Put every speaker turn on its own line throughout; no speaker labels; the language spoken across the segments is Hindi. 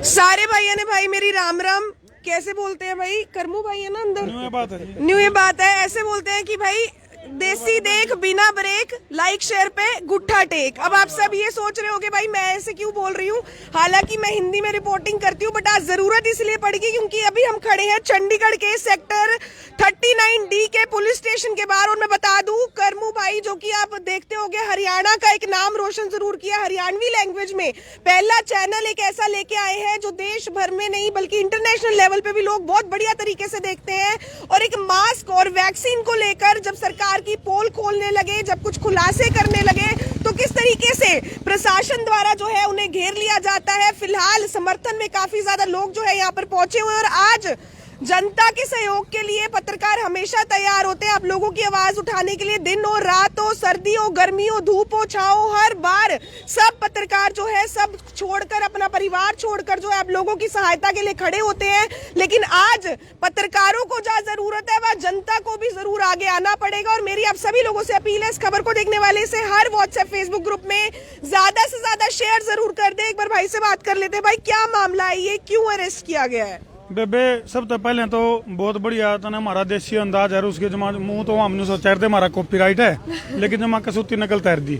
सारे भाइयों ने भाई मेरी राम राम। कैसे बोलते हैं भाई? करमू भाई है ना अंदर, न्यू ये बात है। ऐसे बोलते हैं कि भाई देसी देख बिना ब्रेक, लाइक शेयर पे गुट्ठा टेक। अब आप सब ये सोच रहे होगे भाई मैं ऐसे क्यों बोल रही हूँ, हालांकि मैं हिंदी में रिपोर्टिंग करती हूँ, बट आज जरूरत इसलिए पड़ेगी क्योंकि अभी हम खड़े हैं चंडीगढ़ के सेक्टर 39D के पुलिस स्टेशन के बाहर। और मैं बता दूं, करमू भाई जो कि आप देखते होगे हरियाणा का एक नाम रोशन जरूर किया, हरियाणवी लैंग्वेज में पहला चैनल एक ऐसा लेके आए हैं जो देश भर में नहीं बल्कि इंटरनेशनल लेवल पे भी लोग बहुत बढ़िया तरीके से देखते हैं। और एक मास्क और वैक्सीन को लेकर जब सरकार की पोल खोलने लगे, जब कुछ खुलासे करने लगे, तो किस तरीके से प्रशासन द्वारा जो है उन्हें घेर लिया जाता है। फिलहाल समर्थन में काफी ज्यादा लोग जो है यहाँ पर पहुंचे हुए हैं और आज जनता के सहयोग के लिए पत्रकार हमेशा तैयार होते हैं आप लोगों की आवाज उठाने के लिए। दिन हो, रात हो, सर्दी हो, गर्मी हो, धूप हो, छाओ, हर बार सब पत्रकार जो है सब छोड़कर, अपना परिवार छोड़कर जो है आप लोगों की सहायता के लिए खड़े होते हैं। लेकिन आज पत्रकारों को जहाँ जरूरत है वह जनता को भी जरूर आगे आना पड़ेगा। और मेरी आप सभी लोगों से अपील है, इस खबर को देखने वाले से हर व्हाट्सएप फेसबुक ग्रुप में ज्यादा से ज्यादा शेयर जरूर कर दे। एक बार भाई से बात कर लेते हैं। भाई क्या मामला है, ये क्यों अरेस्ट किया गया है?
बेबे सब तो पहले तो बहुत बढ़िया था ना, हमारा देसी अंदाज है। उसके जमा मुंह तो हमने सोचा थे हमारा कॉपीराइट है, लेकिन जमा कसूती नकल तैर दी।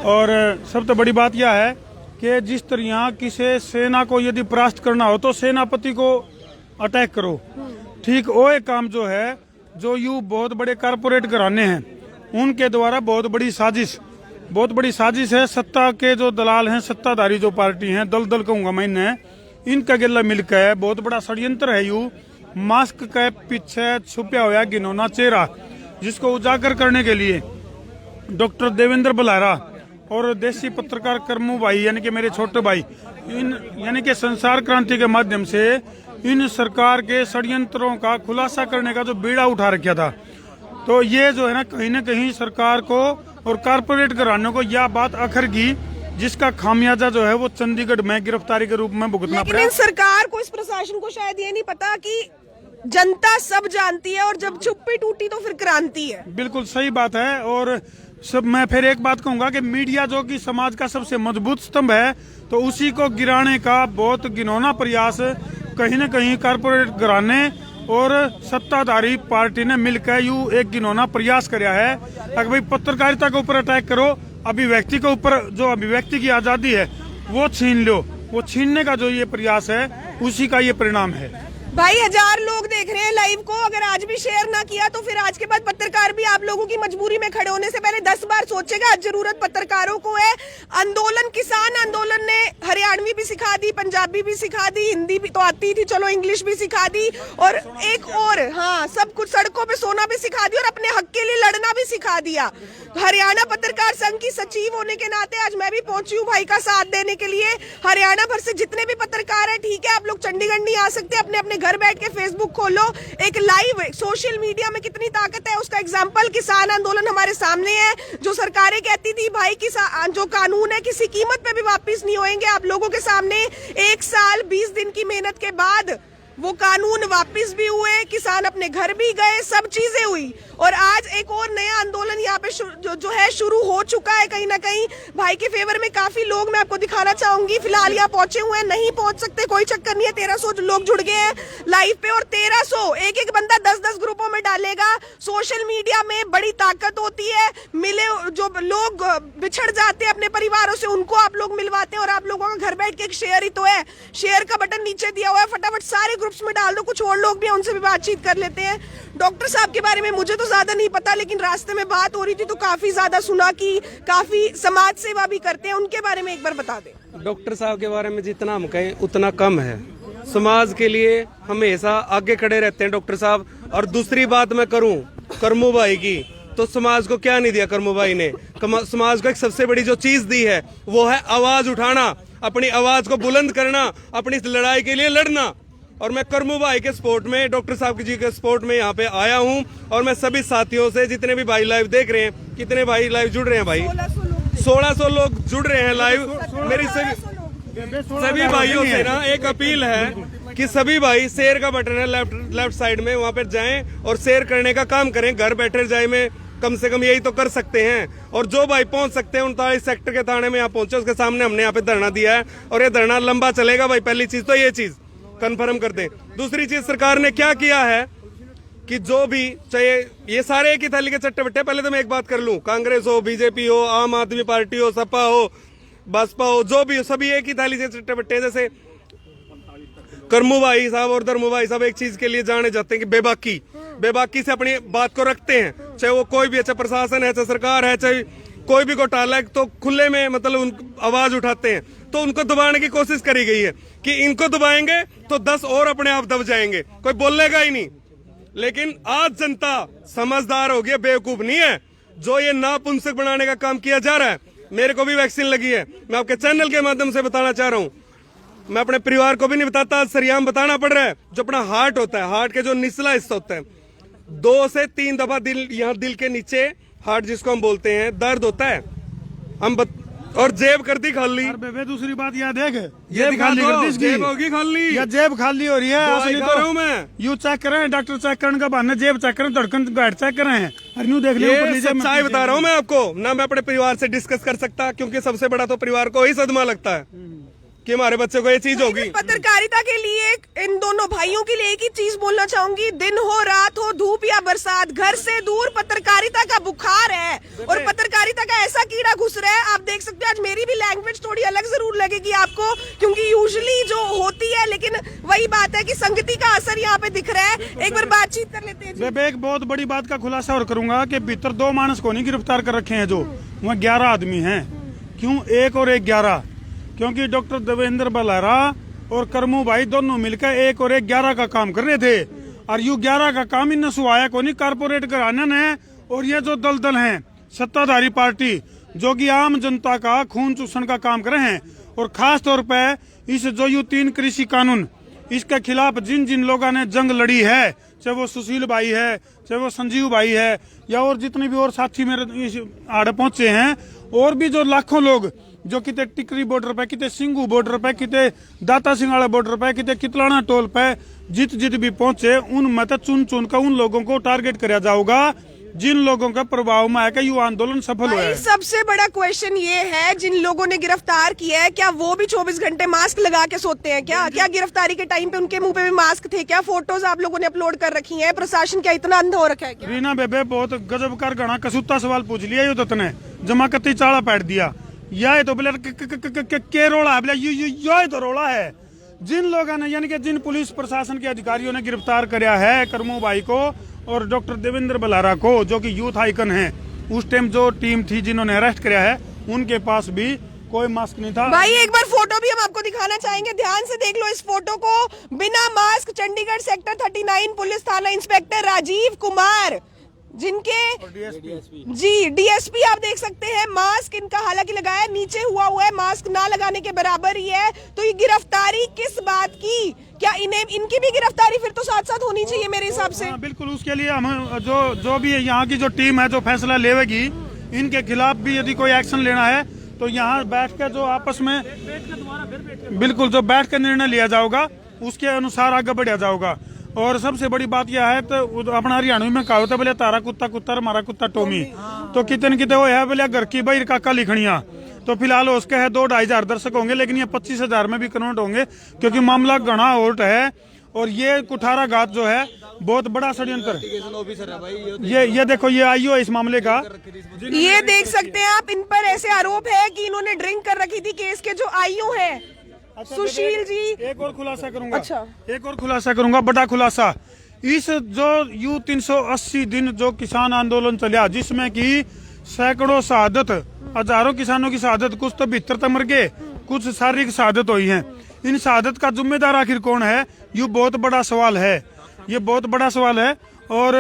और सब तो बड़ी बात यह है कि जिस तरह किसी सेना को यदि परास्त करना हो तो सेनापति को अटैक करो, ठीक वो एक काम जो है जो यू बहुत बड़े कारपोरेट घराने हैं उनके द्वारा बहुत बड़ी साजिश है। सत्ता के जो दलाल हैं, सत्ताधारी जो पार्टी हैं, दल कहूंगा मैं इन्हें, इनका गिल्ला मिलकर बहुत बड़ा षड्यंत्र है। यू मास्क के पीछे छुपा हुआ घिनौना चेहरा जिसको उजागर करने के लिए डॉक्टर देवेंद्र बलारा और देसी पत्रकार करमू भाई यानी कि मेरे छोटे भाई, इन यानी कि संसार क्रांति के माध्यम से इन सरकार के षड्यंत्रों का खुलासा करने का जो बीड़ा उठा रखा था, तो ये जो है ना कहीं सरकार को और कारपोरेट घरानों को यह बात आखिर की, जिसका खामियाजा जो है वो चंडीगढ़ में गिरफ्तारी के रूप में भुगतना पड़ा।
लेकिन सरकार को, इस प्रशासन को शायद ये नहीं पता कि जनता सब जानती है और जब चुप्पी टूटी तो फिर क्रांति है।
बिल्कुल सही बात है। और सब मैं फिर एक बात कहूंगा कि मीडिया जो कि समाज का सबसे मजबूत स्तंभ है, तो उसी को गिराने का बहुत घिनौना प्रयास कहीं न कहीं कारपोरेट घराने और सत्ताधारी पार्टी ने मिलकर यू एक घिनौना प्रयास किया है कि भाई पत्रकारिता के ऊपर अटैक करो, अभिव्यक्ति के ऊपर जो अभिव्यक्ति की आजादी है वो छीन लो। वो छीनने का जो ये प्रयास है उसी का ये परिणाम है।
भाई 1000 लोग देख रहे हैं लाइव को, अगर आज भी शेयर ना किया तो फिर आज के बाद पत्रकार भी आप लोगों की मजबूरी में खड़े होने से पहले 10 बार सोचेगा। आज जरूरत पत्रकारों को है। आंदोलन, किसान आंदोलन ने हरियाणवी भी सिखा दी, पंजाबी भी सिखा दी, हिंदी भी तो आती थी, चलो इंग्लिश भी सिखा दी, और एक और हाँ सब कुछ, सड़कों पे सोना भी सिखा दिया और अपने हक के लिए लड़ना भी सिखा दिया। हरियाणा पत्रकार संघ की सचिव होने के नाते आज मैं भी पहुंची हूँ भाई का साथ देने के लिए। हरियाणा भर से जितने भी पत्रकार है, ठीक है आप लोग चंडीगढ़ नहीं आ सकते, अपने अपने घर बैठ के फेसबुक खोलो, एक लाइव सोशल मीडिया में कितनी ताकत है उसका एग्जांपल किसान आंदोलन हमारे सामने है। जो सरकारें कहती थी भाई किसान जो कानून है किसी कीमत पे भी वापस नहीं होएंगे, आप लोगों के सामने 1 साल 20 दिन की मेहनत के बाद वो कानून वापस भी हुए, किसान अपने घर भी गए, सब चीजें हुई। और आज एक और नया आंदोलन यहाँ पे जो है शुरू हो चुका है कहीं ना कहीं भाई के फेवर में। काफी लोग मैं आपको दिखाना चाहूंगी, फिलहाल यहाँ पहुंचे हुए हैं, नहीं पहुंच सकते कोई चक्कर नहीं है। 1300 लोग जुड़ गए हैं लाइव पे और 1300 एक बंदा 10-10 ग्रुपों में डालेगा। सोशल मीडिया में बड़ी ताकत होती है, मिले जो लोग बिछड़ जाते हैं अपने परिवारों से उनको आप लोग मिलवाते हैं। और आप लोगों का घर बैठ के एक शेयर ही तो है, शेयर का बटन नीचे दिया हुआ है, फटाफट सारे ग्रुप्स में डाल दो। कुछ और लोग भी, उनसे भी बातचीत कर लेते हैं। डॉक्टर साहब के बारे में मुझे तो ज्यादा नहीं पता, लेकिन रास्ते में बात हो रही थी तो काफी ज्यादा सुना कि काफी समाज सेवा भी करते हैं, उनके बारे में एक बार बता दें।
डॉक्टर साहब के बारे में जितना हम कहें उतना कम है। समाज के लिए हमेशा आगे खड़े रहते हैं डॉक्टर साहब। और दूसरी बात मैं करूं करमू भाई की, तो समाज को क्या नहीं दिया करमू भाई ने? समाज को एक सबसे बड़ी जो चीज दी है वो है आवाज उठाना, अपनी आवाज को बुलंद करना, अपनी लड़ाई के लिए लड़ना। और मैं करमू भाई के सपोर्ट में, डॉक्टर साहब जी के सपोर्ट में यहाँ पे आया हूँ। और मैं सभी साथियों से, जितने भी भाई लाइव देख रहे हैं, कितने भाई लाइव जुड़ रहे हैं भाई? 1600 लोग जुड़ रहे हैं लाइव। मेरी सभी भाइयों से ना एक अपील है कि सभी भाई शेयर का बटन है लेफ्ट साइड में, वहाँ पर जाएं और शेयर करने का काम करें। घर बैठे जाए में कम से कम यही तो कर सकते हैं। और जो भाई पहुंच सकते हैं 39 सेक्टर के थाने में यहाँ पहुंचे, उसके सामने हमने यहाँ पे धरना दिया है और ये धरना लंबा चलेगा भाई। पहली चीज तो ये चीज कंफर्म कर दें। दूसरी चीज सरकार ने क्या किया है कि जो भी चाहे ये सारे एक ही थाली के चट्टे बट्टे। पहले तो मैं एक बात कर लूं, कांग्रेस हो, बीजेपी हो, आम आदमी पार्टी हो, सपा हो, बसपा हो, जो भी हो, सभी एक ही थाली से चट्टे बट्टे। जैसे करमू भाई साहब और धर्मू भाई साहब एक चीज के लिए जाने जाते हैं कि बेबाकी से अपनी बात को रखते हैं, चाहे वो कोई भी, चाहे प्रशासन है, चाहे सरकार है, चाहे कोई भी घोटाला है, तो खुले में मतलब आवाज उठाते हैं। तो उनको दबाने की कोशिश करी गई है कि इनको दबाएंगे तो 10 और अपने आप दब जाएंगे, कोई बोलेगा ही नहीं। लेकिन आज जनता समझदार हो गई, बेवकूफ नहीं है। जो ये नापुंसक बनाने का काम किया जा रहा है, मेरे को भी वैक्सीन लगी है, मैं आपके चैनल के माध्यम से बताना चाह रहा हूं। मैं अपने परिवार को भी नहीं बताता, सरियाम बताना पड़ रहा है। जो अपना हार्ट होता है, हार्ट के जो निचला हिस्सा होता है, 2 से 3 दफा दिल, यहाँ दिल के नीचे हार्ट जिसको हम बोलते हैं, दर्द होता है। और जेब कर दी खाली।
बेबे दूसरी बात याद देख,
जेब खाली कर दी, जेब होगी खाली,
या जेब खाली हो रही है। असली तो
मैं
यू चेक करें, डॉक्टर चेक करने का बहाने जेब चेक करें, धड़कन गाइड चेक करें हैं, और यूं देख
ले। सच्चाई बता रहा हूँ मैं आपको ना, मैं अपने परिवार से डिस्कस कर सकता, क्योंकि सबसे बड़ा तो परिवार को ही सदमा लगता है कि हमारे बच्चे को ये चीज होगी।
पत्रकारिता के लिए इन दोनों भाइयों के लिए एक ही चीज बोलना चाहूंगी, दिन हो, रात हो, धूप या बरसात, घर से दूर पत्रकारिता का बुखार है और पत्रकारिता का ऐसा कीड़ा घुस रहा है। आप देख सकते हैं, आज मेरी भी लैंग्वेज थोड़ी अलग जरूर लगेगी आपको, क्योंकि यूजुअली जो होती है, लेकिन वही बात है कि संगति का असर यहाँ पे दिख रहा है। एक बार बातचीत कर लेते हैं।
बेबे एक बहुत बड़ी बात का खुलासा और करूंगा कि भीतर 2 मानस को नहीं गिरफ्तार कर रखे हैं, जो वहाँ 11 आदमी हैं। क्यों 1 और 1 11? क्योंकि डॉक्टर देवेंद्र बलारा और करमू भाई दोनों मिलकर 1 और 1 11 का काम कर रहे थे। और यू 11 का काम इन सुहाया को नहीं, कारपोरेट घराने ने और ये जो दलदल हैं, सत्ताधारी पार्टी, जो कि आम जनता का खून चूसण का काम कर रहे हैं। और खास तौर पर इस जो यू 3 कृषि कानून, इसके खिलाफ जिन जिन लोगों ने जंग लड़ी है, चाहे वो सुशील भाई है, चाहे वो संजीव भाई है, या और जितने भी और साथी मेरे इस आड़े पहुंचे हैं, और भी जो लाखों लोग जो किते टिकरी बॉर्डर पे, किते सिंगू बॉर्डर पे, किते दाता सिंगाड़ा बॉर्डर पे, किते कितलाना टोल पे जित भी पहुंचे, उन मत चुन चुन कर उन लोगों को टारगेट किया जाएगा जिन लोगों का प्रभाव में आया युवा आंदोलन सफल हुआ है।
सबसे बड़ा क्वेश्चन ये है, जिन लोगों ने गिरफ्तार किया है, क्या वो भी 24 घंटे मास्क लगा के सोते हैं? क्या गिरफ्तारी के टाइम पे उनके मुंह पे भी मास्क थे? क्या फोटोज आप लोगों ने अपलोड कर रखी हैं? प्रशासन क्या इतना अंधा हो रखा है क्या?
रीना बेबे बहुत गजब कर गणा कसूता सवाल पूछ लिया, यो दत्त ने जमा कत्ती चाड़ा पैट दिया। यह तो बोले के रोड़ा है, बोले यो तो रोड़ा है। जिन लोगों ने, यानी कि जिन पुलिस प्रशासन के अधिकारियों ने गिरफ्तार किया है करमू भाई को और डॉक्टर देवेंद्र बलारा को, जो कि यूथ आइकन है, उस टाइम जो टीम थी जिन्होंने अरेस्ट किया है, उनके पास भी कोई मास्क नहीं था।
भाई एक बार फोटो भी हम आपको दिखाना चाहेंगे, ध्यान से देख लो इस फोटो को। बिना मास्क चंडीगढ़ सेक्टर 39 पुलिस थाना इंस्पेक्टर राजीव कुमार, जिनके जी डीएसपी आप देख सकते हैं, मास्क इनका हालांकि लगाया, नीचे हुआ है, मास्क ना लगाने के बराबर ही है। तो ये गिरफ्तारी किस बात की? क्या इनकी भी गिरफ्तारी फिर तो साथ साथ होनी चाहिए मेरे हिसाब से।
बिल्कुल, उसके लिए हम जो भी यहाँ की जो टीम है जो फैसला लेगी, इनके खिलाफ भी यदि कोई एक्शन लेना है तो यहाँ बैठ कर जो आपस में बिल्कुल जो बैठ कर निर्णय लिया जाएगा, उसके अनुसार आगे बढ़ा जाएगा। और सबसे बड़ी बात यह है, तो अपना हरियाणा में कहावत है, बोले तारा कुत्ता कुत्ता हमारा कुत्ता टोमी। तो कितने कितने वो है, बोले घर की भाई काका लिखनिया। तो फिलहाल उसके है 2-2.5 हजार दर्शक होंगे, लेकिन ये 25 हजार में भी कन्वर्ट होंगे, क्योंकि मामला घना होट है। और ये कुठाराघात जो है बहुत बड़ा षड्यंत्र, ये देखो, ये आईओ इस मामले का,
ये देख सकते हैं आप। इन पर ऐसे आरोप है कि इन्होंने ड्रिंक कर रखी थी। केस के जो आईओ है सुशील जी,
एक और खुलासा करूंगा।
अच्छा,
एक और खुलासा करूंगा, बड़ा खुलासा। इस जो यू 380 दिन जो किसान आंदोलन चला, जिसमें कि सैकड़ों शहादत, हजारों किसानों की शहादत, कुछ तो भीतर तक मर गए, कुछ शारीरिक शहादत हुई है। इन शहादत का जिम्मेदार आखिर कौन है? ये बहुत बड़ा सवाल है, ये बहुत बड़ा सवाल है। और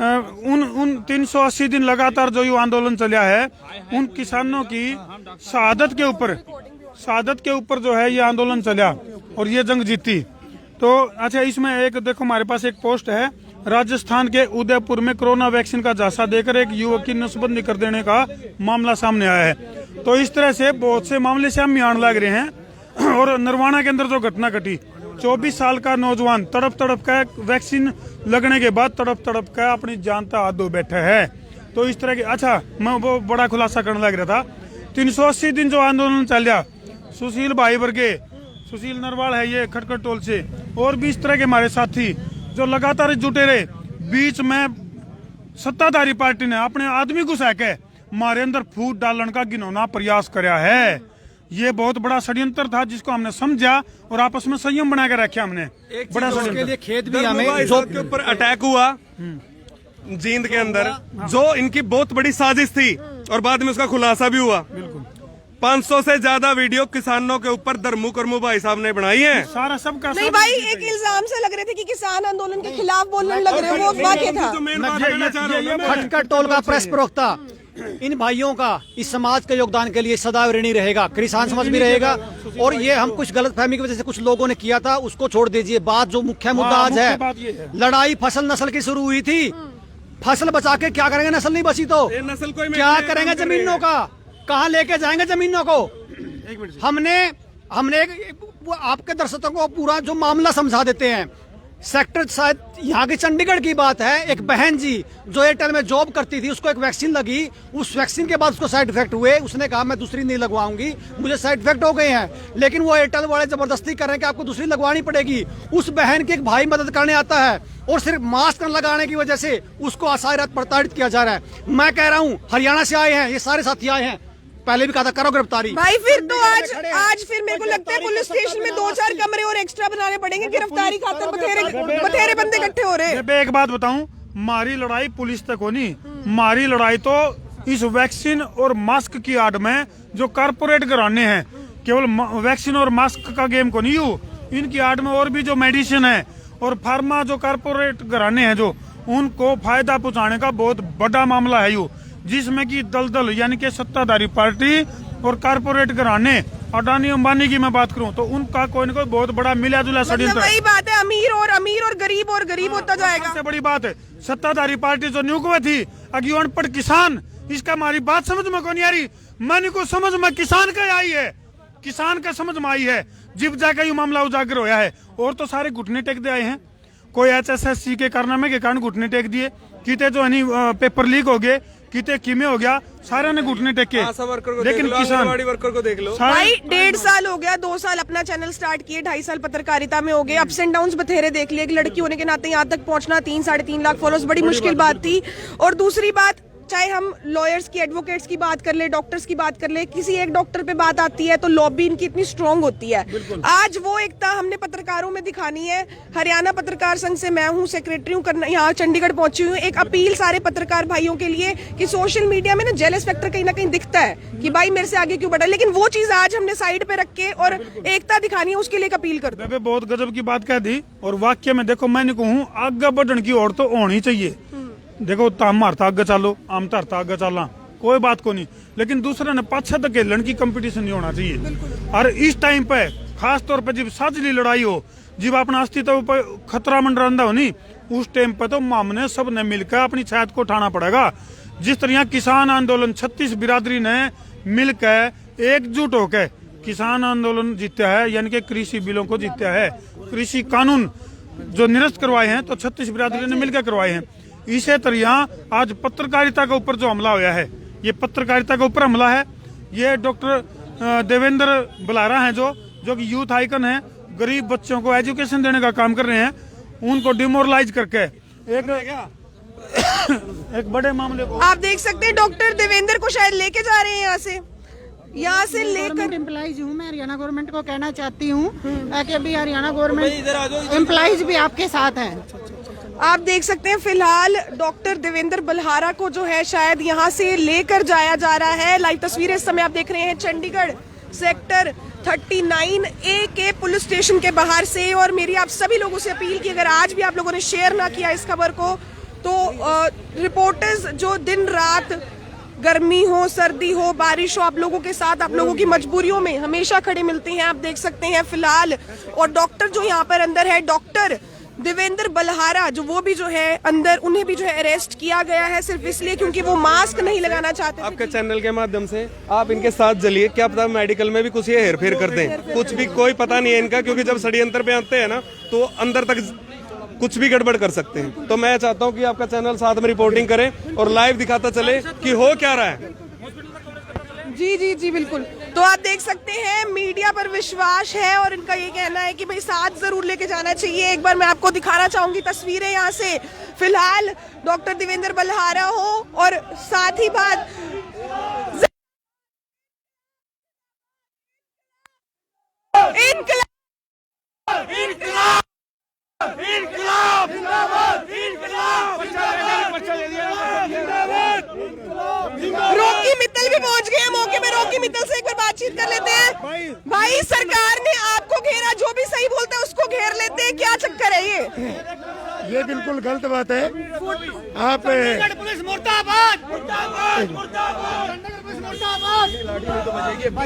उन 380 दिन लगातार जो यू आंदोलन चला है, उन किसानों की शहादत के ऊपर जो है ये आंदोलन चला और ये जंग जीती। तो अच्छा, इसमें एक देखो, हमारे पास एक पोस्ट है, राजस्थान के उदयपुर में कोरोना वैक्सीन का झांसा देकर एक युवक की नसबंदी कर देने का मामला सामने आया है। तो इस तरह से बहुत से मामले सामने लग रहे हैं। और नरवाना के अंदर जो घटना घटी, 24 साल का नौजवान तड़प का वैक्सीन लगने के बाद तड़प का अपनी जान तक हाथ धो बैठा है। तो इस तरह के अच्छा मैं वो बड़ा खुलासा करने लग रहा था 380 दिन जो आंदोलन चल रहा, सुशील भाई वर्गे, सुशील नरवाल है ये खटखट टोल से, और भी इस तरह के हमारे साथी जो लगातार जुटे रहे, बीच में सत्ताधारी पार्टी ने अपने आदमी घुसा के हमारे अंदर फूट डालने का घिनौना प्रयास कराया है। ये बहुत बड़ा षड्यंत्र था जिसको हमने समझा और आपस में संयम बना के रखा हमने। बड़ा षड्यंत्र।
खेत भी हमें
जो के ऊपर अटैक हुआ जींद के अंदर, जो इनकी बहुत बड़ी साजिश थी और बाद में उसका खुलासा भी हुआ। 500 से ज्यादा वीडियो किसानों के ऊपर धर्मू करमू भाई साहब ने बनाई है।
सारा सबका
नहीं भाई, एक इल्जाम से लग रहे थे कि किसान आंदोलन के खिलाफ बोलने लग रहे हो, वो वाकई था।
खटखट टोल का प्रेस प्रवक्ता इन भाइयों का इस समाज के योगदान के लिए सदैव ऋणी रहेगा, किसान समाज भी रहेगा। और ये हम कुछ गलतफहमी की वजह से कुछ लोगों ने किया था, उसको छोड़ दीजिए। बात जो मुख्य मुद्दा आज है, लड़ाई फसल नस्ल की शुरू हुई थी। फसल बचा के क्या करेंगे, नस्ल नहीं बची तो
नस्ल कोई
क्या करेंगे, जमीनों का कहाँ लेके जाएंगे जमीनों को। हमने आपके दर्शकों को पूरा जो मामला समझा देते हैं। सेक्टर शायद यहाँ की चंडीगढ़ की बात है, एक बहन जी जो एयरटेल में जॉब करती थी, उसको एक वैक्सीन लगी, उस वैक्सीन के बाद उसको साइड इफेक्ट हुए, उसने कहा मैं दूसरी नहीं लगवाऊंगी, मुझे साइड इफेक्ट हो गए हैं। लेकिन वो एयरटेल वाले जबरदस्ती कर रहे हैं कि आपको दूसरी लगवानी पड़ेगी। उस बहन की एक भाई मदद करने आता है और सिर्फ मास्क न लगाने की वजह से उसको आसारात प्रताड़ित किया जा रहा है। मैं कह रहा हूँ हरियाणा से आए हैं, ये सारे साथी आए हैं, पहले भी कहा था करो गिरफ्तारी
भाई। फिर तो आज फिर मेरे को लगता है पुलिस स्टेशन में 2-4 कमरे और एक्स्ट्रा बनाने पड़ेंगे, गिरफ्तारी खातर बथेरे बंदे इकट्ठे हो रहे हैं।
एक बात बताऊं, हमारी लड़ाई पुलिस तक होनी, हमारी लड़ाई तो इस वैक्सीन और मास्क की आड़ में जो कारपोरेट घराने हैं, केवल वैक्सीन और मास्क का गेम को नहीं हो, इनकी आड़ में और भी जो मेडिसिन है और फार्मा जो कारपोरेट घराने हैं, जो उनको फायदा पहुंचाने का बहुत बड़ा मामला है यू, जिसमें कि दलदल यानी कि सत्ताधारी पार्टी और कारपोरेट घराने, अडानी अंबानी की मैं बात करूं तो उनका कोई न कोई बहुत बड़ा मिला जुला षड्यंत्र।
वही बात है, अमीर और गरीब होता जाएगा।
सबसे बड़ी बात है सत्ताधारी पार्टी जो नियुक्त हुई थी, अगे अनपढ़ किसान, इसका हमारी बात समझ में कौन नहीं आ रही। मैंने को समझ में किसान का आई है, किसान का समझ में आई है, जिब जाकर ये मामला उजागर होया है। और तो सारे घुटने टेक दे आए हैं, कोई HSSC के कारनामे के कारण घुटने टेक दिए, किते जो है पेपर लीक हो गए, किते किमे हो गया, सारे ने घुटने टेके। लेकिन किसान
वर्कर को देख लो
भाई, 1.5 साल हो गया, 2 साल अपना चैनल स्टार्ट किए, 2.5 साल पत्रकारिता में हो गए, अप्स एंड डाउन्स बथेरे देख लिए। एक लड़की होने के नाते यहाँ तक पहुंचना, 3-3.5 लाख फॉलोअर्स बड़ी मुश्किल बात थी। और दूसरी बात, चाहे हम लॉयर्स की, एडवोकेट्स की बात कर ले, डॉक्टर्स की बात कर ले, किसी एक डॉक्टर पे बात आती है तो लॉबी इनकी इतनी स्ट्रांग होती है। आज वो एकता हमने पत्रकारों में दिखानी है। हरियाणा पत्रकार संघ से मैं हूँ, सेक्रेटरी हूँ, यहाँ चंडीगढ़ पहुंची हूँ। एक अपील सारे पत्रकार भाइयों के लिए कि सोशल मीडिया में ना जेलस फैक्टर कहीं ना कहीं दिखता है कि भाई मेरे से आगे क्यों बढ़ा, लेकिन वो चीज आज हमने साइड पे रख के और एकता दिखानी है, उसके लिए एक अपील करते हैं।
बहुत गजब की बात कह दी। और वाक्य में देखो, मैंने कहूँ आगे बढ़ने की ओर तो होनी चाहिए। देखो हम हरता आगे चलो, आम तरता आगे चलना, कोई बात को नहीं, लेकिन दूसरे ने पाछे धकेलन की कंपटीशन नहीं होना चाहिए। और इस टाइम पे खास तौर पे जब साझली लड़ाई हो, जब अपना अस्तित्व पर खतरा मंडरांदा हो नहीं, उस टाइम पे तो हमने सब ने मिलकर अपनी छात को उठाना पड़ेगा। जिस तरह किसान आंदोलन 36 बिरादरी ने मिलकर एकजुट होकर किसान आंदोलन जीता है, यानी कि कृषि बिलों को जीता है, कृषि कानून जो निरस्त करवाए हैं तो 36 बिरादरी ने मिलकर करवाए हैं। इसी तरह आज पत्रकारिता के ऊपर जो हमला हुआ है, ये पत्रकारिता के ऊपर हमला है। ये डॉक्टर देवेंद्र बल्हारा हैं जो कि यूथ आइकन है, गरीब बच्चों को एजुकेशन देने का काम कर रहे हैं, उनको डिमोरलाइज करके एक बड़े मामले को
आप देख सकते हैं। डॉक्टर देवेंद्र को शायद लेके जा रहे हैं यहाँ से लेकर।
एम्प्लॉइज हूँ मैं, हरियाणा गवर्नमेंट को कहना चाहती हूँ कि अभी हरियाणा गवर्नमेंट एम्प्लॉइज भी आपके साथ हैं।
आप देख सकते हैं फिलहाल डॉक्टर देवेंद्र बल्हारा को जो है शायद यहाँ से लेकर जाया जा रहा है। लाइव तस्वीरें इस समय आप देख रहे हैं चंडीगढ़ सेक्टर 39A के पुलिस स्टेशन के बाहर से। और मेरी आप सभी लोगों से अपील की, अगर आज भी आप लोगों ने शेयर ना किया इस खबर को, तो रिपोर्टर्स जो दिन रात, गर्मी हो, सर्दी हो, बारिश हो, आप लोगों के साथ, आप लोगों की मजबूरियों में हमेशा खड़े मिलते हैं। आप देख सकते हैं फिलहाल। और डॉक्टर जो यहाँ पर अंदर है, डॉक्टर देवेंद्र बल्हारा, जो वो भी जो है अंदर, उन्हें भी जो है अरेस्ट किया गया है सिर्फ इसलिए क्योंकि वो मास्क नहीं लगाना चाहते।
आपके चैनल के माध्यम से आप इनके साथ चलिए, क्या पता मेडिकल में भी कुछ ये हेरफेर कर दें, कुछ भी कोई पता नहीं है इनका, क्योंकि जब षड्यंत्र पे आते हैं ना तो अंदर तक कुछ भी गड़बड़ कर सकते हैं। तो मैं चाहता हूं कि आपका चैनल साथ में रिपोर्टिंग करे और लाइव दिखाता चले कि हो क्या रहा है।
जी जी जी बिल्कुल। तो आप देख सकते हैं मीडिया पर विश्वास है और इनका ये कहना है कि भाई साथ जरूर लेके जाना चाहिए। एक बार मैं आपको दिखाना चाहूंगी तस्वीरें यहाँ से। फिलहाल डॉक्टर देवेंद्र बल्हारा हो और साथ ही बात रॉकी मित्तल भी पहुंच गए हैं मौके पे। रॉकी मित्तल से एक बार बातचीत कर लेते हैं। भाई सरकार ने आपको घेरा, जो भी सही बोलते हैं उसको घेर लेते हैं, क्या चक्कर है
ये बिल्कुल गलत बात है। आप
पुलिस मुर्दाबाद,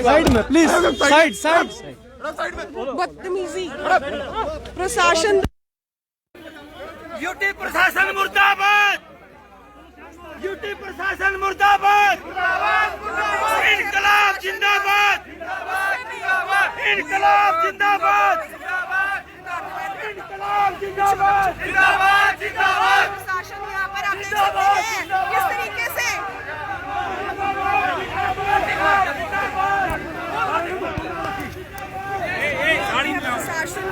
साइड में प्लीज, साइड
बदतमीजी प्रशासन।
यूटी प्रशासन मुर्दाबाद, यूटी प्रशासन मुर्दाबाद, इनकलाब जिंदाबाद, इनकलाब जिंदाबाद, इनकलाब जिंदाबाद, जिंदाबाद जिंदाबाद।
प्रशासन यहाँ पर आप देख सकते हैं किस तरीके से प्रशासन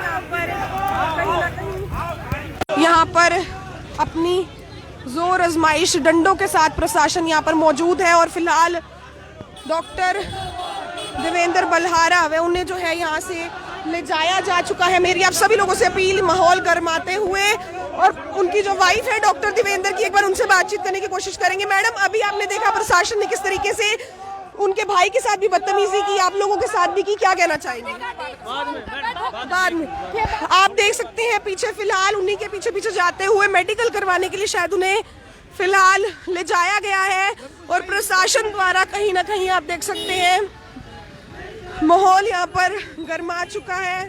यहाँ पर अपनी जोर आजमाइश डंडों के साथ प्रशासन यहाँ पर मौजूद है। और फिलहाल डॉक्टर देवेंद्र बल्हारा वे उन्हें जो है यहाँ से ले जाया जा चुका है। मेरी आप सभी लोगों से अपील, माहौल गरमाते हुए, और उनकी जो वाइफ है डॉक्टर देवेंद्र की, एक बार उनसे बातचीत करने की कोशिश करेंगे। मैडम, अभी आपने देखा प्रशासन ने किस तरीके से उनके भाई के साथ भी बदतमीजी की, आप लोगों के साथ भी की, क्या कहना चाहेंगे? बाद में आप देख सकते हैं पीछे, फिलहाल उन्हीं के पीछे पीछे जाते हुए मेडिकल करवाने के लिए शायद उन्हें फिलहाल ले जाया गया है। और प्रशासन द्वारा कहीं ना कहीं आप देख सकते हैं माहौल यहाँ पर गर्मा चुका है।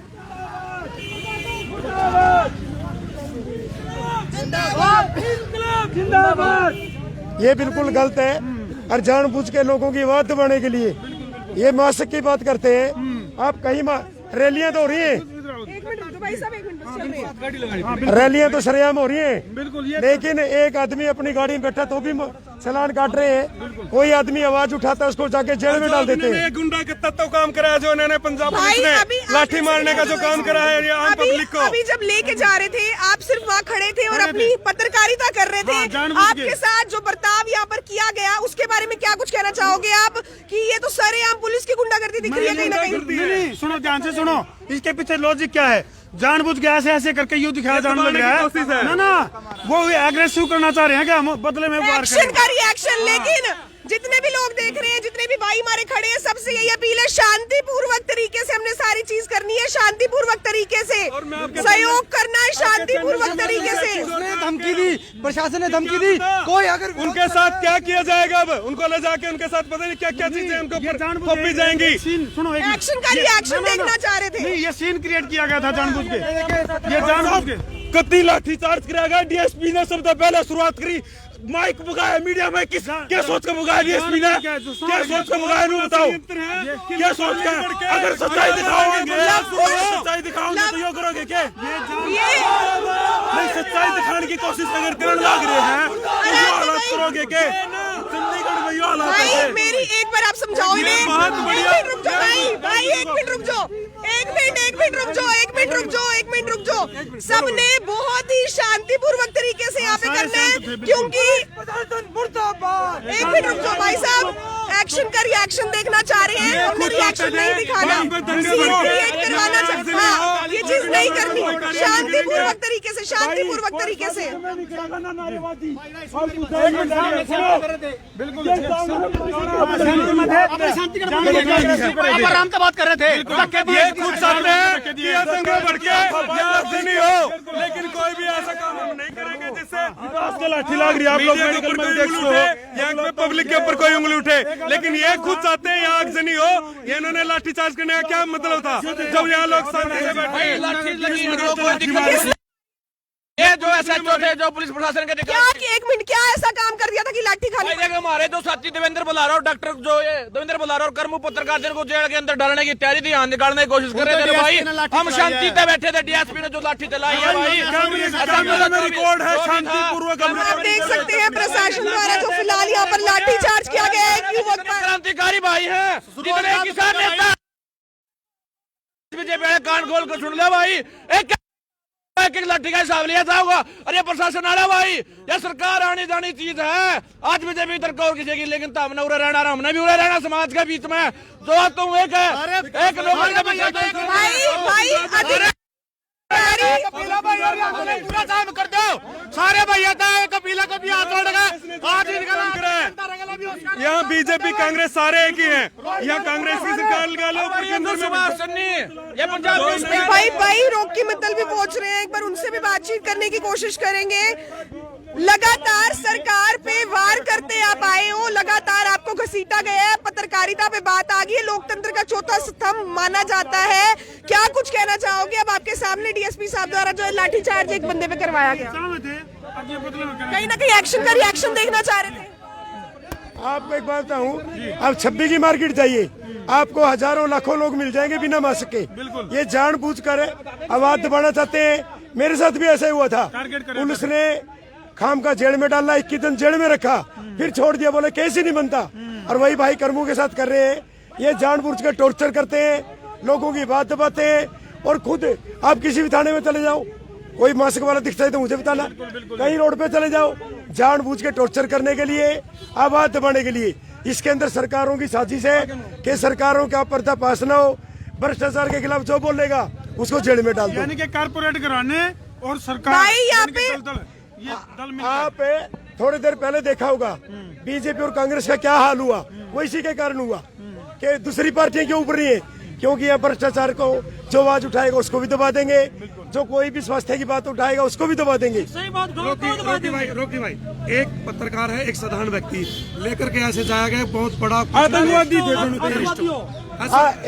ये बिल्कुल गलत है और जानबूझ के लोगों की आवाज दबाने के लिए ये मास्क की बात करते हैं। आप कहीं रैलियां तो हो रही हैं, रैलियां तो सरेआम हो रही हैं, लेकिन एक आदमी अपनी गाड़ी में बैठा तो भी चालान काट रहे हैं। कोई आदमी आवाज उठाता है उसको जाके जेल में डाल देते हैं।
गुंडा के तत्व काम करा है जो इन्होंने पंजाब पुलिस ने लाठी मारने का जो काम करा है ये आम पब्लिक को।
अभी जब लेके जा रहे थे आप सिर्फ वहाँ खड़े थे और अपनी पत्रकारिता कर रहे थे। आपके साथ जो बर्ताव यहाँ पर किया गया उसके बारे में क्या कुछ कहना चाहोगे आप कि ये तो सरेआम पुलिस की गुंडागर्दी दिख रही है कहीं ना कहीं?
सुनो, ध्यान से सुनो, इसके पीछे लॉजिक क्या है? जानबूझ के ऐसे ऐसे करके युद्ध दिखाया जाने लग रहा है ना, वो एग्रेसिव करना चाह रहे हैं क्या? बदले में
एक्शन का रिएक्शन। लेकिन जितने भी लोग देख रहे हैं, जितने भी भाई हमारे खड़े हैं, सबसे यही अपील है शांतिपूर्वक तरीके से हमने सारी चीज करनी है, शांतिपूर्वक तरीके से सहयोग करना है, शांतिपूर्वक तरीके से।
धमकी दी, प्रशासन ने धमकी दी, कोई अगर
उनके साथ क्या किया जाएगा? अब उनको ले जाके उनके साथ पता नहीं क्या क्या चीजें उनको थोपी जाएंगी।
सुनो,
एक्शन का रिएक्शन देखना चाह रहे थे।
नहीं, ये सीन क्रिएट किया गया था जानबूझ के, ये जानबूझ के।
कति लाठी चार्ज कराया गया। डीएसपी ने सबसे पहले शुरुआत करी, माइक बुगाया मीडिया में। किस क्या सोच कर बुगाया डीएसपी ने? क्या सोच कर बुगाया? नहीं बताओ क्या सोच कर? अगर सच्चाई दिखाओगे, सच्चाई दिखाओगे तो यो करोगे क्या? नहीं, सच्चाई दिखाने की कोशिश अगर करने लग रहे हैं तो यो हालात करोगे क्या? चंडीगढ़ में यो हालात है।
मेरी एक बार आप समझाओ इन्हें।
बहुत बढ़िया।
रुक जाओ भाई, एक मिनट रुक जाओ, एक मिनट रुक जाओ, एक मिनट रुक जाओ। सबने बहुत ही शांतिपूर्वक तरीके से यहाँ पे करना है, क्योंकि एक मिनट रुक जाओ भाई साहब, एक्शन का रिएक्शन देखना चाह रहे हैं, हमने रिएक्शन नहीं दिखाना, सीन क्रिएट करवाना चाहते हैं, ये चीज नहीं करनी। शांतिपूर्वक तरीके से, शांतिपूर्वक तरीके से।
आराम से बात कर रहे थे।
ये खुद सामने है कि ये दंगे बढ़ के नहीं हो, लेकिन कोई भी ऐसा काम हम नहीं करेंगे जिससे लाठी लाग रही है। आप लोग मेडिकल में देख लो, यहाँ पे पब्लिक के ऊपर कोई उंगली उठे, लेकिन ये खुद चाहते हैं यहाँ आगजनी हो। ये इन्होंने लाठी चार्ज करने का क्या मतलब था जब यहाँ लोग सामने से बैठे?
ये जो SHO थे, जो पुलिस प्रशासन के
क्या कि 1 मिनट क्या ऐसा काम कर दिया था कि लाठी खानी
भाई देखो, हमारे जो साथी देवेंद्र बुलारा और डॉक्टर जो ये देवेंद्र बुलारा और कर्मू पत्रकार जिनको जेल के अंदर डालने की तैयारी थी, यहाँ निकालने की कोशिश कर रहे थे भाई, हम शांति से बैठे थे। DSP ने जो लाठी चलाई है भाई,
रिकॉर्ड है शांतिपूर्वक।
आप देख सकते हैं प्रशासन द्वारा जो फिलहाल यहाँ पर लाठी चार्ज किया गया है कि वो
क्रांतिकारी भाई है, जितने किसान नेता बीजेपी कान खोल कर सुन ले भाई, एक लाठी का हिसाब लिया था होगा। अरे प्रशासन आ रहा भाई, यह सरकार आनी जानी चीज है। आज बीजेपी इधर को किसी की, लेकिन हमने उड़े रहना, हमने भी उड़े रहना समाज के बीच में। जो तुम एक है, एक लोग पूरा काम कर दो सारे भैया कपिला को भी हाथ जोड़ गए आज
यहाँ बीजेपी कांग्रेस सारे एक ही हैं। यहाँ कांग्रेस की सरकार लगा लो,
ये पंजाब
भाई रोकी मित्तल भी पहुंच रहे हैं, एक बार उनसे भी बातचीत करने की कोशिश करेंगे। लगातार सरकार पे वार करते आप आए हो, लगातार आपको घसीटा गया है, पत्रकारिता पे बात आ गई है, लोकतंत्र का चौथा स्तंभ माना जाता है। क्या कुछ कहना चाहोगे? अब आपके सामने DSP साहब द्वारा जो लाठीचार्ज एक बंदे पे करवाया गया, कहीं ना कहीं एक्शन का रिएक्शन देखना चाह रहे थे।
आपको एक बात बताऊं, अब 26 की मार्केट जाइए, आपको हजारों लाखों लोग मिल जाएंगे बिना मास्क के। ये जानबूझकर आवाज दबाना चाहते हैं। मेरे साथ भी ऐसा हुआ था, पुलिस ने खाम का जेल में डाला, 21 दिन जेल में रखा, फिर छोड़ दिया, बोले केस ही नहीं बनता। और वही भाई कर्मू के साथ कर रहे हैं। ये जानबूझकर टॉर्चर करते हैं, लोगों की बात दबाते हैं। और खुद आप किसी भी थाने में चले जाओ, कोई मास्क वाला दिखता है तो मुझे बताना, कहीं रोड पे चले जाओ, जानबूझ के टॉर्चर करने के लिए, आवाज दबाने के लिए। इसके अंदर सरकारों की साजिश है कि सरकारों का पर्दाफाश न हो। भ्रष्टाचार के खिलाफ जो बोलेगा उसको जेल में डाल दो।
यानी कि कारपोरेट घराने और सरकार
भाई यहाँ पे
आप थोड़ी देर पहले देखा होगा बीजेपी और कांग्रेस का क्या हाल हुआ, वो इसी के कारण हुआ कि दूसरी पार्टियां क्यों उभर रही है, क्योंकि यहाँ भ्रष्टाचार को जो आवाज उठाएगा उसको भी दबा देंगे, जो कोई भी स्वास्थ्य की बात उठाएगा उसको भी दबा देंगे।
रोकी भाई, एक पत्रकार है, एक साधारण व्यक्ति लेकर के ऐसे जाया गया, बहुत बड़ा
आतंकवादी थे।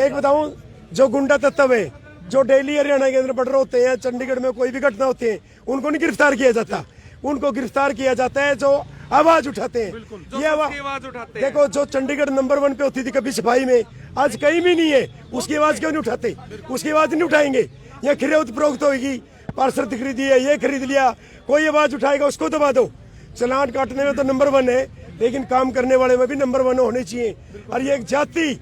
एक बताऊं, जो गुंडा तत्व है, जो डेली हरियाणा के अंदर बढ़ रहे होते हैं, चंडीगढ़ में कोई भी घटना होती है, उनको नहीं गिरफ्तार किया जाता। उनको गिरफ्तार किया जाता है जो आवाज उठाते हैं। ये आवाज उठाते हैं। देखो, जो चंडीगढ़ नंबर 1 पे होती थी कभी सफाई में, आज कहीं भी नहीं है, उसकी आवाज क्यों नहीं उठाते? उसकी आवाज नहीं उठाएंगे। ये खरीद फरोख्त होगी, पार्सल खरीदी है, ये खरीद लिया, कोई आवाज उठाएगा उसको दबा दो। चलान काटने में तो नंबर 1 है, लेकिन काम करने वाले में भी नंबर 1 होने चाहिए। और ये एक जाति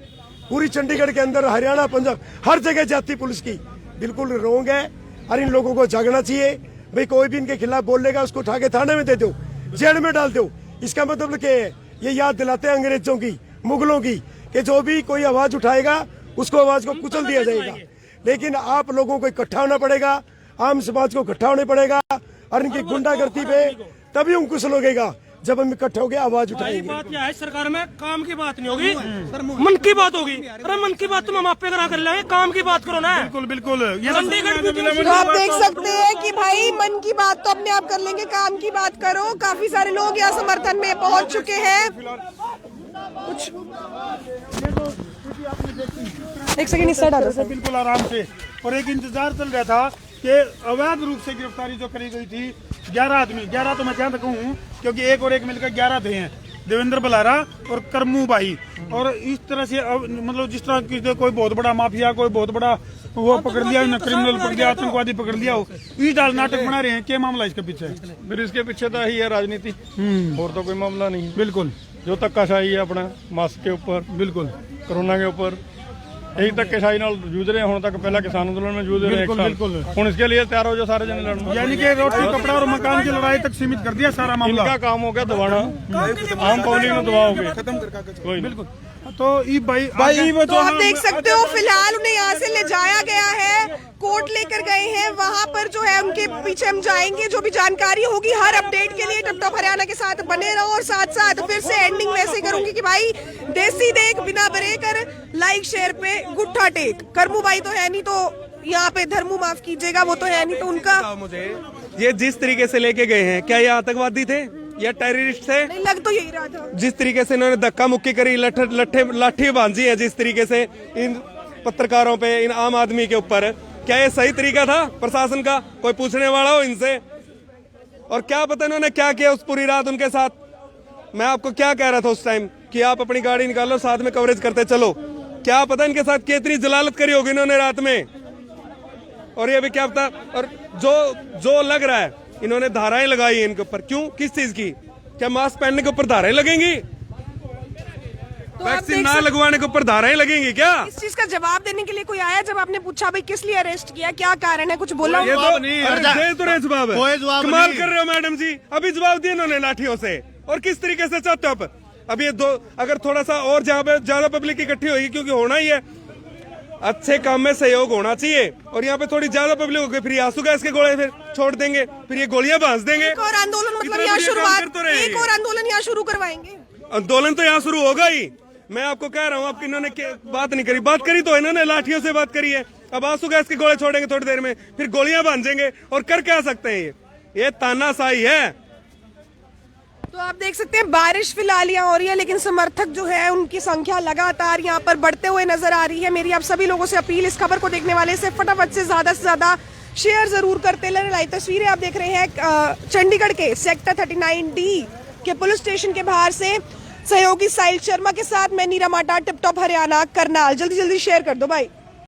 पूरी चंडीगढ़ के अंदर, हरियाणा, पंजाब, हर जगह जाति पुलिस की बिल्कुल रोंग है। और इन लोगों को जागना चाहिए भाई, कोई भी इनके खिलाफ बोलेगा उसको उठा के थाने में दे दो, जेल में डाल दो। इसका मतलब क्या है? ये याद दिलाते हैं अंग्रेजों की, मुगलों की, कि जो भी कोई आवाज उठाएगा उसको आवाज को कुचल दिया जाएगा। लेकिन आप लोगों को इकट्ठा होना पड़ेगा, आम समाज को इकट्ठा होने पड़ेगा, और इनकी गुंडागर्दी पे तभी अंकुश लगेगा जब हम इकट्ठे होकर आवाज उठाएंगे।
बात यह है, सरकार में काम की बात नहीं होगी, मन की बात होगी। अरे मन की बात तो हम आप पे करा कर लेंगे, काम की बात करो ना।
बिल्कुल बिल्कुल।
तो आप देख सकते हैं कि भाई मन की बात तो अपने आप कर लेंगे, काम की बात करो। काफी सारे लोग यहाँ समर्थन में पहुंच चुके हैं। कुछ एक सेकंड इस साइड आ जाओ।
बिल्कुल आराम से। और एक इंतजार चल रहा था कि अवैध रूप से गिरफ्तारी जो करी गई थी 11 आदमी, 11 तो मैं जहाँ तक हूँ, क्योंकि एक और एक मिलकर 11 थे हैं, देवेंद्र बुलारा और करमू भाई। और इस तरह से मतलब जिस तरह की कोई बहुत बड़ा माफिया, कोई बहुत बड़ा वो पकड़ लिया, क्रिमिनल पकड़ लिया, आतंकवादी पकड़ लिया हो, इस डाल नाटक बना रहे हैं। क्या मामला इसके पीछे?
फिर इसके पीछे तो यही है राजनीति, और तो कोई मामला नहीं।
बिल्कुल।
जो धक्काशाही है अपना मास्क के ऊपर,
बिल्कुल
कोरोना के ऊपर, यही धक्केशाही नाल जूझ रहे ਹੁਣ तक। पहला किसान आंदोलन में जूझ रहे हैं,
बिल्कुल।
ਹੁਣ इसके लिए तैयार हो जाओ सारे जने लड़ने।
यानी कि रोटी कपड़ा और मकान की लड़ाई तक सीमित कर दिया सारा मामला।
इनका काम हो गया दबाना, आम पब्लिक को दबाओगे खत्म कर।
बिल्कुल। तो ये भाई
तो आप देख सकते हो फिलहाल उन्हें यहाँ से ले जाया गया है, कोर्ट लेकर गए हैं। वहाँ पर जो है उनके पीछे हम जाएंगे, जो भी जानकारी होगी हर अपडेट के लिए टप टप हरियाणा के साथ बने रहो। और साथ साथ फिर से एंडिंग वैसे करूंगी कि भाई देसी देख बिना ब्रेक कर लाइक शेयर पे गुट्ठा टेक। करमू भाई तो है नहीं, तो यहाँ पे धर्मू माफ कीजिएगा, वो तो है नहीं, तो उनका
मुझे ये जिस तरीके से लेके गए हैं, क्या ये आतंकवादी थे या टेररिस्ट थे?
नहीं लग तो यही रहा था।
जिस तरीके से इन्होंने धक्का मुक्की करी, लाठी बांधी है जिस तरीके से इन पत्रकारों पे, इन आम आदमी के ऊपर, क्या ये सही तरीका था प्रशासन का? कोई पूछने वाला हो इनसे? और क्या पता इन्होंने क्या किया उस पूरी रात उनके साथ। मैं आपको क्या कह रहा था उस टाइम कि आप अपनी गाड़ी निकालो, साथ में कवरेज करते चलो। क्या पता इनके साथ कितनी जलालत करी होगी इन्होंने रात में, और ये भी क्या पता। और जो लग रहा है इन्होंने धाराएं लगाई इनके ऊपर, क्यों, किस चीज की? क्या मास्क पहनने के ऊपर धाराएं लगेंगी? वैक्सीन ना लगवाने के ऊपर धाराएं लगेंगी क्या?
इस चीज का जवाब देने के लिए कोई आया जब आपने पूछा भाई किस लिए अरेस्ट किया, क्या कारण है, कुछ बोला?
ये तो दे तो रहे जवाब है। कमाल कर रहे हो मैडम जी, अभी जवाब दिए इन्होंने लाठियों से। और किस तरीके से चाहते हो आप? अब ये दो अगर थोड़ा सा और जहाँ पे ज्यादा पब्लिक इकट्ठी होगी, क्योंकि होना ही है, अच्छे काम में सहयोग होना चाहिए, और यहाँ पे थोड़ी ज्यादा पब्लिक हो गई, फिर आंसू गैस के गोले फिर छोड़ देंगे, फिर ये गोलियां बांध देंगे।
एक और आंदोलन मतलब यहाँ शुरुआत, एक और आंदोलन यहाँ शुरू करवाएंगे?
आंदोलन तो यहाँ शुरू होगा ही। मैं आपको कह रहा हूँ, आपकी इन्होंने बात नहीं करी, बात करी तो इन्होंने लाठियों से बात करी है। अब आंसू गैस के गोले छोड़ेंगे थोड़ी देर में, फिर गोलियां बांधेंगे, और कर क्या सकते हैं? ये तानाशाही है।
तो आप देख सकते हैं बारिश फिलहाल यहाँ हो रही है, लेकिन समर्थक जो है उनकी संख्या लगातार यहाँ पर बढ़ते हुए नजर आ रही है। मेरी आप सभी लोगों से अपील, इस खबर को देखने वाले से फटाफट से ज्यादा शेयर जरूर करते रहे। लाइव तस्वीरें आप देख रहे हैं चंडीगढ़ के सेक्टर 39D के पुलिस स्टेशन के बाहर से। सहयोगी साहिल शर्मा के साथ मैं नीरा माटा, टिप टॉप हरियाणा, करनाल। जल्दी शेयर कर दो भाई।